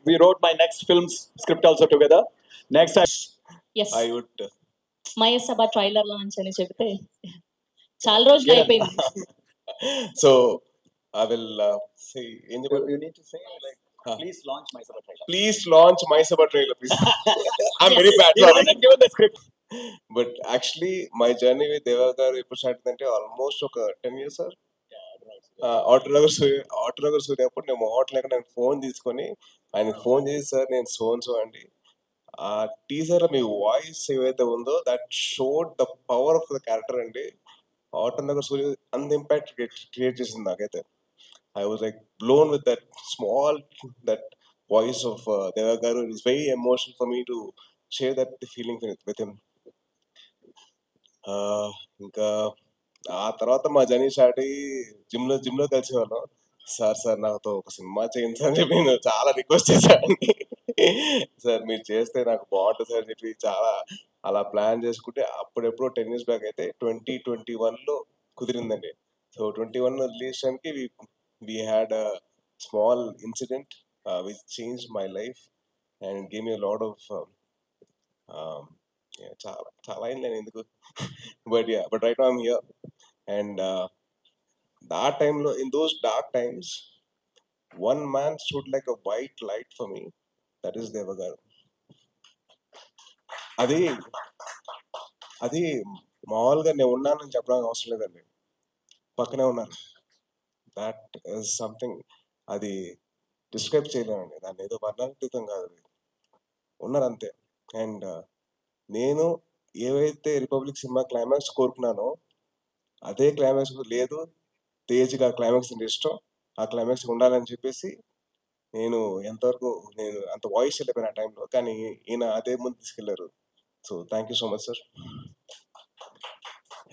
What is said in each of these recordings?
we wrote my next film's script also together. Next time yes I would Mahesh Sabha trailer launch అని చెబితే చాలా రోజులు అయిపోయింది. so I will say You need to say like, Huh. please launch my Sabha trailer. please launch my Sabha trailer, please. I'm very bad, He sorry. wasn't given the script. But actually my journey with Deva garu ఎప్పుడు start అయిందంటే almost ఒక 10 years sir. Autonagar సూర్య అప్పుడు నేను hotel లేక నేను phone తీసుకొని ఆయనకి phone చేసి సార్ నేను సో అండి, ఆ టీజర్ మీ వాయిస్ ఏవైతే ఉందో that showed the power of the character అండి. ఆటోనగర్ సూర్య అంత ఇంపాక్ట్ క్రియేట్ చేసింది నాకైతే. I was like blown with that small, that voice of Deva garu. It was very emotional for me to share that feeling with him. ఇంకా ఆ తర్వాత మా journey start అయ్యి జిమ్లో కలిసేవాళ్ళం. సార్ నాతో ఒక సినిమా చేయండి సార్ అని చెప్పి నేను చాలా రిక్వెస్ట్ చేశానండి. సార్ మీరు చేస్తే నాకు బాగుంటుంది సార్ అని చెప్పి చాలా అలా ప్లాన్ చేసుకుంటే అప్పుడెప్పుడో 10 years బ్యాక్ అయితే 2021లో కుదిరిందండి. సో 21 రిలీజ్ చేయడానికి we had a small incident which changed my life and gave me a lot of చాలా అయింది ఎందుకు but right now I'm here and that time lo, in those dark times, one man stood like a white light for me. That is Deva garu. అది మామూలుగా నేను ఉన్నానని చెప్పడానికి అవసరం లేదండి, పక్కనే ఉన్నాను. దట్ ఈస్ సంథింగ్, అది డిస్క్రైబ్ చేయలేనండి, దాన్ని ఏదో వర్ణాతీతం కాదు, అది ఉన్నారు అంతే. అండ్ నేను ఏవైతే రిపబ్లిక్ సినిమా క్లైమాక్స్ కోరుకున్నానో అదే క్లైమాక్స్ లేదు, తేజ్గా క్లైమాక్స్ అంటే ఇష్టం, ఆ క్లైమాక్స్ ఉండాలని చెప్పేసి నేను ఎంతవరకు నేను అంత వాయిస్ వెళ్ళిపోయిన ఆ టైంలో, కానీ ఈయన అదే ముందు తీసుకెళ్లారు. So thank you so much sir.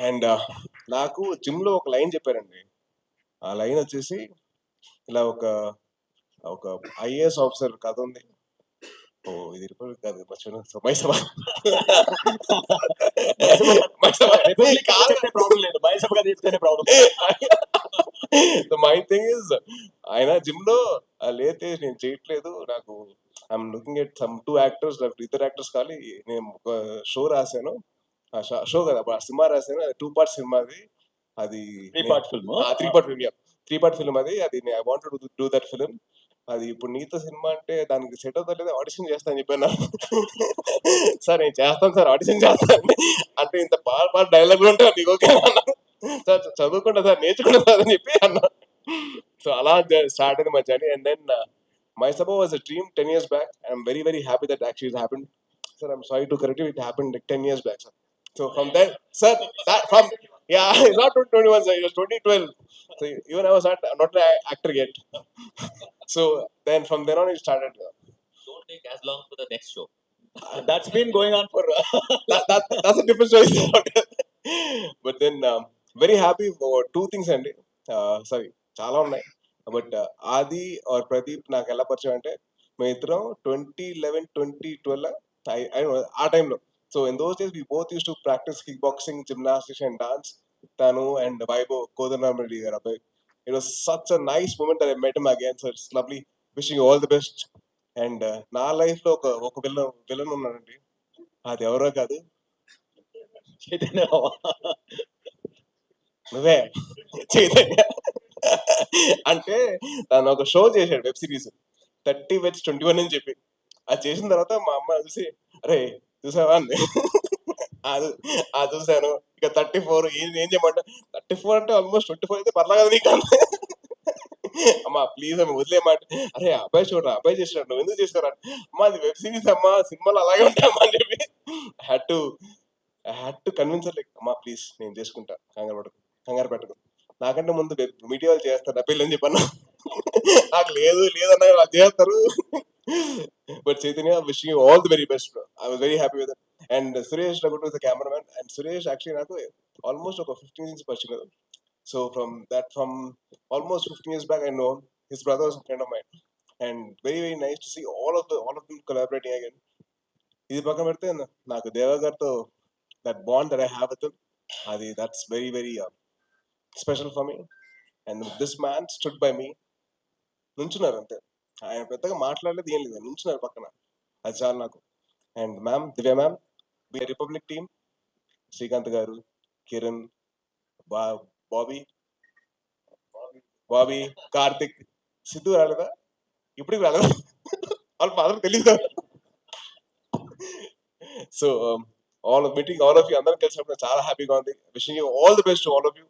And నాకు జిమ్లో ఒక లైన్ చెప్పారండి. ఆ లైన్ వచ్చేసి ఇలా ఒక ఐఏఎస్ ఆఫీసర్ కథ ఉంది. ఓ ఇది రిపబ్లిక్ కాదు, మర్చిపోయినా. సో మైసభ ప్రాబ్లం లేదు, మైసభ చెప్తేనే problem. So my thing is, ఆయన జిమ్ లో లేతే నేను చేయట్లేదు, నాకు I'm looking at some 2 actors, ఇద్దరు యాక్టర్స్ కావాలి. నేను ఒక షో రాశాను, షో కదా సినిమా రాశాను, అది 2 part సినిమా, అది 3 part film. 3 part film అది I want to do that film. అది ఇప్పుడు నీతో సినిమా అంటే దానికి సెట్ అవుతా లేదా, ఆడిషన్ చేస్తాను చెప్పాను. సార్ నేను చేస్తాను సార్, ఆడిషన్ చేస్తాను అంటే ఇంత పాట డైలాగులు ఉంటే నీకు ఓకే అన్నా. సార్ చదువుకుంటా సార్, నేర్చుకుంటా సార్ అని చెప్పి అన్నా. సో అలా స్టార్ట్ అయింది మా journey. And then Maisabha was a dream 10 years back. I'm very, very happy that actually it happened. Sir, I'm sorry to correct you, it happened like 10 years back, sir. So from then, sir, it's not 2021, sir, it was 2012. So even I was not an actor yet. So then from then on it started. Don't take as long for the next show. That's been going on for that's a different story. But then very happy for 2 things అండి. Sorry, చాలా ఉన్నాయి. But ఆది are Pradeep నాకు ఎలా పరిచయం అంటే, మేము ఇద్దరం 2011, 2012 ఆ టైంలో. So in those days we both use to practice kick boxing, gymnastics and dance. తను అండ్ వైభవ్ కోదండరామిరెడ్డి గారు అబ్బాయి. It was such a nice moment that I met him again. So it's lovely, wishing you all the best. And నా life లో ఒక villain ఉన్నాడండి, అది ఎవరో కాదు, చైతన్య. నువ్వే చైతన్య. అంటే తను ఒక షో చేశాడు, వెబ్ సిరీస్ 30 Weds 21 అని చెప్పి. అది చేసిన తర్వాత మా అమ్మ చూసి, అరే చూసావా అంది. అది చూసాను. ఇక 34 ఏం చేయమంట, 34 అంటే ఆల్మోస్ట్ 24 అయితే పర్లేదు నీకు. అమ్మా ప్లీజ్ అమ్మ వదిలేమాట. అరే అబ్బాయి చూడరా, అబ్బాయి చేసినాడు, నువ్వు ఎందుకు చేసుకోరా. అమ్మా అది వెబ్ సిరీస్ అమ్మా, సినిమాలు అలాగే ఉంటాయమ్మా అని చెప్పి I had to convince like, అమ్మా ప్లీజ్ నేను చేసుకుంటా, కంగారు పెట్టకు, నాకంటే ముందు మీడియా వాళ్ళు చేస్తారు నా పెళ్ళి అని చెప్పాను. నాకు లేదన్నా వాళ్ళు చేస్తారు. But Chaitanya, wishing you all the very best. I was very happy with it. And Suresh Ragutu was the cameraman. And Suresh actually నాకు ఆల్మోస్ట్ ఒక 15 years పరిచయం కదా. So from almost 15 years back I know his brother was a friend of mine, and very, very nice to see all of them collaborating again. ఇది పక్కన పెడితే నాకు దేవా గారితో that bond that I have with him, that's very, very special for me. And this man stood by me, నుంచున్నారు అంతే. ఆయన పెద్దగా మాట్లాడలేదు ఏం లేదు, నుంచున్నారు పక్కన, అది చాలు నాకు. And ma'am, Divya ma'am, republic team, Srikanth గారు, కిరణ్, బాబీ, బాబీ, కార్తిక్, సిద్ధు రాలేదా, ఇప్పటికి రాలేదా, వాళ్ళ ఫాదర్ తెలియదు. So all meeting all of you అందరం కలిసినప్పుడు చాలా హ్యాపీగా ఉంది. Wishing you all the best all of you.